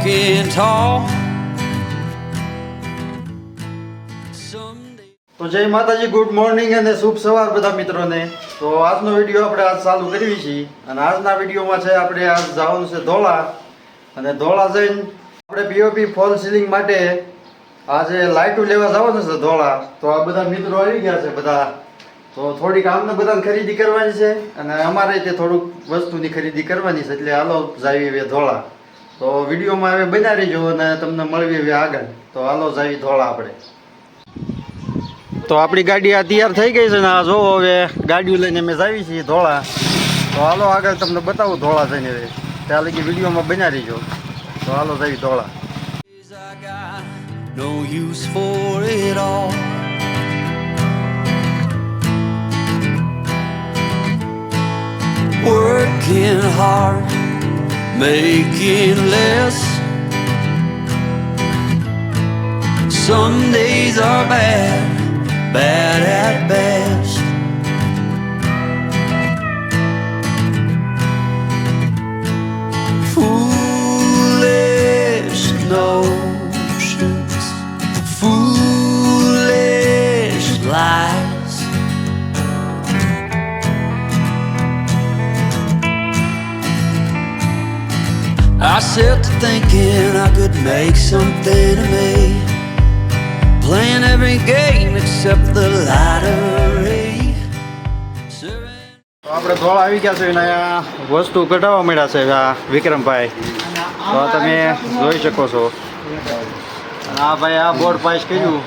walking tall. તો જય માતાજી, ગુડ મોર્નિંગ અને શુભ સવાર બધા મિત્રોને. તો આજનો વિડીયો આપણે આજ ચાલુ કરવી છીએ અને આજના વિડીયોમાં છે આપણે આજ જવાનું છે ધોળા. અને ધોળા જઈને આપણે પીઓપી ફોલ સીલિંગ માટે આજે લાઇટો લેવા જવાનું છે ધોળા. તો આ બધા મિત્રો આવી ગયા છે બધા. તો થોડીક આમને બધાને ખરીદી કરવાની છે અને અમારે તે થોડુંક વસ્તુની ખરીદી કરવાની છે, એટલે હાલો જાવી હવે ધોળા. તો વિડીયોમાં હવે બન્યા રહીજો અને તમને મળવી હવે આગળ. તો હાલો જાવી ધોળા આપણે. તો આપણી ગાડી આ તૈયાર થઈ ગઈ છે ને આ જો હવે ગાડીઓ લઈને અમે જાવી છીએ ધોળા. તો હાલો આગળ તમને બતાવું ધોળા જઈને હવે. ત્યાં લગી વિડીયોમાં બન્યા રહીજો. તો હાલો જાવી ધોળા. I got no use for it all. Working hard, making less. Some days are bad, bad at best. Foolish notions, foolish lies. I set to thinking I could make something of me, playing every game except the lottery. તો આપણે ધોળા આવી ગયા છે અને આ વસ્તુ કઢાવવા મળ્યા છે આ વિક્રમભાઈ. તો તમે જોઈ શકો છો. અને આ ભાઈ આ બોર્ડ પાસ કર્યું.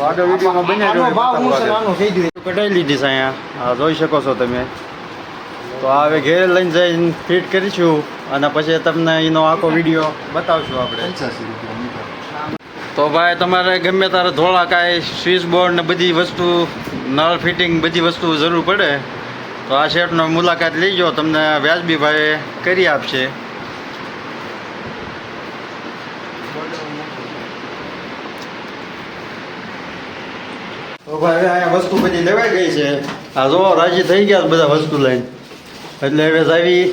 આગળ વિડીયોમાં બન્યા કઢાઈ લીધી છે અહીંયા જોઈ શકો છો તમે. તો આ હવે ઘેર લઈને જઈને ફિટ કરીશું અને પછી તમને એનો આખો વિડીયો બતાવશું આપણે. તો ભાઈ તમારે ગમે ત્યારે ધોળા કાંઈ સ્વિચ બોર્ડ ને બધી વસ્તુ નળ ફિટિંગ બધી વસ્તુ જરૂર પડે તો આ શેઠનો મુલાકાત લઈજો, તમને વ્યાજબી ભાવે કરી આપશે. તો ભાઈ અહીંયા વસ્તુ બધી લેવાઈ ગઈ છે. આ જો રાજી થઈ ગયા બધા વસ્તુ લઈને, એટલે હવે જાવી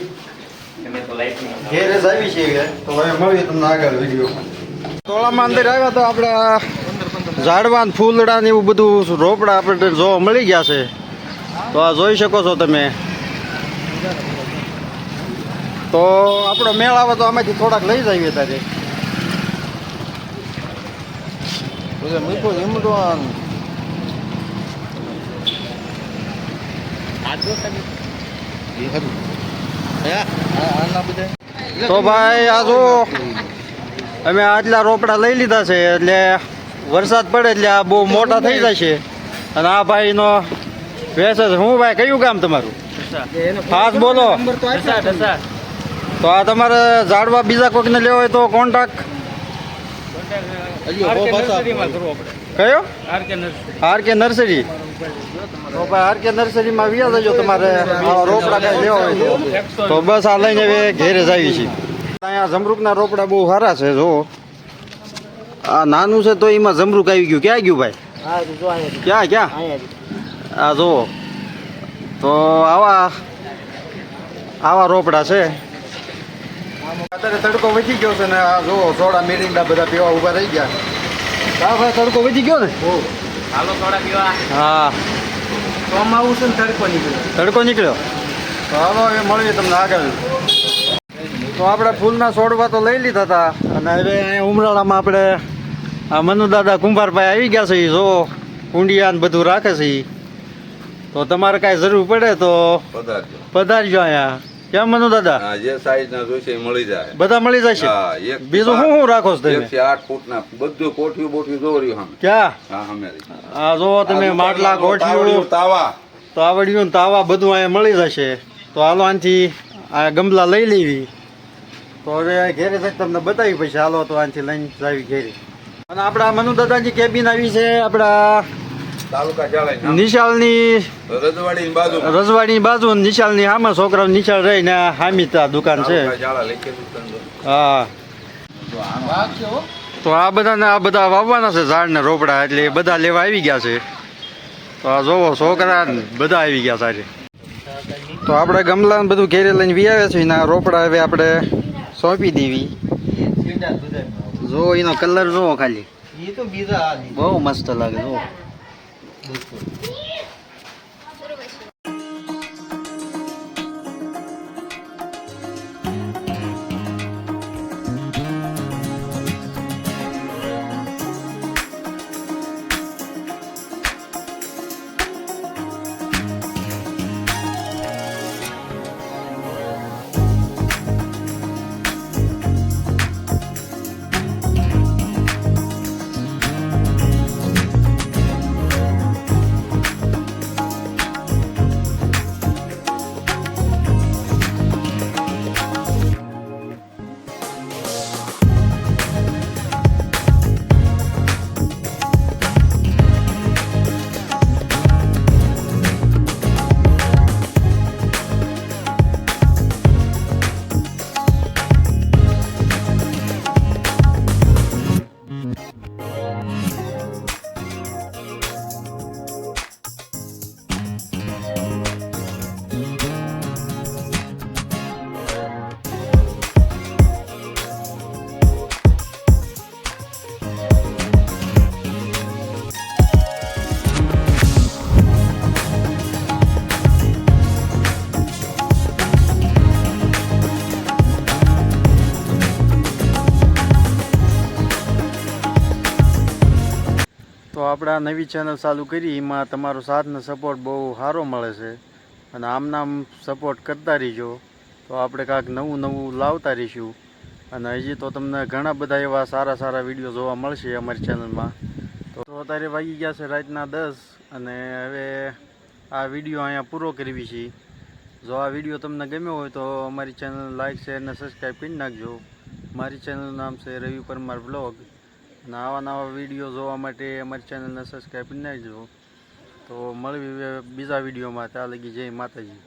ઘેરે જાવી છે. તો હવે મળીએ તમને આગળ વિડીયોમાં. ધોળામાં અંદર આવ્યા તો આપણે ઝાડવાન ફૂલડા ને એવું બધું રોપડા આપણે જોવા મળી ગયા છે. તો આ જોઈ શકો છો તમે. તો આપણો મેળ આવે તો આમાંથી થોડાક લઈ જઈએ તારે. તો ભાઈ આ જો અમે આટલા રોપડા લઈ લીધા છે, એટલે વરસાદ પડે એટલે આ બહુ મોટા થઈ જશે. અને આ ભાઈનો વેસ છે. હું ભાઈ કયું ગામ તમારું? ખાસ બોલો. તો આ તમારે ઝાડવા બીજા કોઈકને લેવા હોય તો કોન્ટેક્ટ કયો? RK nursery. તો ભાઈ આરકે નર્સરીમાં વ્યા જજો તમારે રોપડા કાંઈ લેવા હોય તો બસ આ લઈને હવે ઘેરે જ આવી છીએ. અહીંયા જમરૂકના રોપડા બહુ સારા છે. જો આ નાનું છે તો એમાં જમરૂક આવી ગયું. ક્યાં ગયું ભાઈ? ક્યાં ક્યાં? આ જુઓ. તો આવા રોપડા છે. અત્યારે તડકો વધી ગયો છે ને આ જુઓ સોડા મિરિંડા બધા પીવા ઊભા રહી ગયા. હા ભાઈ તડકો વધી ગયો ને. હાલો સોડા પીવા. હા ચોમાવું છે ને તડકો નીકળ્યો. તો હાલો હવે મળીએ તમને આગળ. તો આપણે ફૂલના છોડવા તો લઈ લીધા હતા અને હવે અહીંયા ઉમરાળામાં આપણે આ મનુદાદા કુંભારભાઈ આવી ગયા છે. જો કુંડિયા ને બધું રાખે છે. તો તમારે કાંઈ જરૂર પડે તો પધારજો અહીંયા. કેમ મનુદાદા? જે સાઈઝ ના જોઈશે મળી જાય. બધા મળી જશે. બીજું શું રાખો છો તમે? 108 ફૂટના બધું કોઠિયું જોડ્યું હમ. ક્યાં? હા હમે. આ જો તમે માટલા કોઠિયું તાવા તાવડિયું ને તાવા બધું અહીંયા મળી જશે. તો હાલો આનથી આ ગમલા લઈ લેવી. તો હવે ઘેરે જઈને તમને બતાવી પછી હાલો તો આનથી લઈને જાવી ઘેરે. અને આપણા મનુદાદાજી કેબિન આવી છે આપણા તાલુકા ચાલે નિશાળની રજવાડીની બાજુ નિશાળની સામે છોકરાઓ નિશાળ રહીને હામી દુકાન છે. હા તો આ બધા વાવવાના છે ઝાડ ને રોપડા, એટલે બધા લેવા આવી ગયા છે. તો આ જોવો છોકરા બધા આવી ગયા સારી. તો આપણે ગમલા બધું ઘેરે લઈને વી આવ્યા છીએ ના રોપડા હવે આપણે સોંપી દેવી. જો એનો કલર જોવો ખાલી, એ તો બીજા બહુ મસ્ત લાગે. જો તો આપણે આ નવી ચેનલ ચાલુ કરી એમાં તમારો સાથ ને સપોર્ટ બહુ સારો મળે છે અને આમ સપોર્ટ કરતા રહીજો. તો આપણે કાંઈક નવું લાવતા રહીશું અને હજી તો તમને ઘણા બધા એવા સારા વિડીયો જોવા મળશે અમારી ચેનલમાં. તો અત્યારે વાગી ગયા છે રાતના 10 અને હવે આ વિડીયો અહીંયા પૂરો કરવી છે. જો આ વિડીયો તમને ગમ્યો હોય તો અમારી ચેનલ લાઇક શેર અને સબસ્ક્રાઈબ કરી નાખજો. મારી ચેનલનું નામ છે રવિ પરમાર બ્લોગ અને આવા વિડીયો જોવા માટે અમારી ચેનલને સબસ્ક્રાઈબ કરી નાખજો. તો મળવી બીજા વિડીયોમાં. ત્યાં લગી જય માતાજી.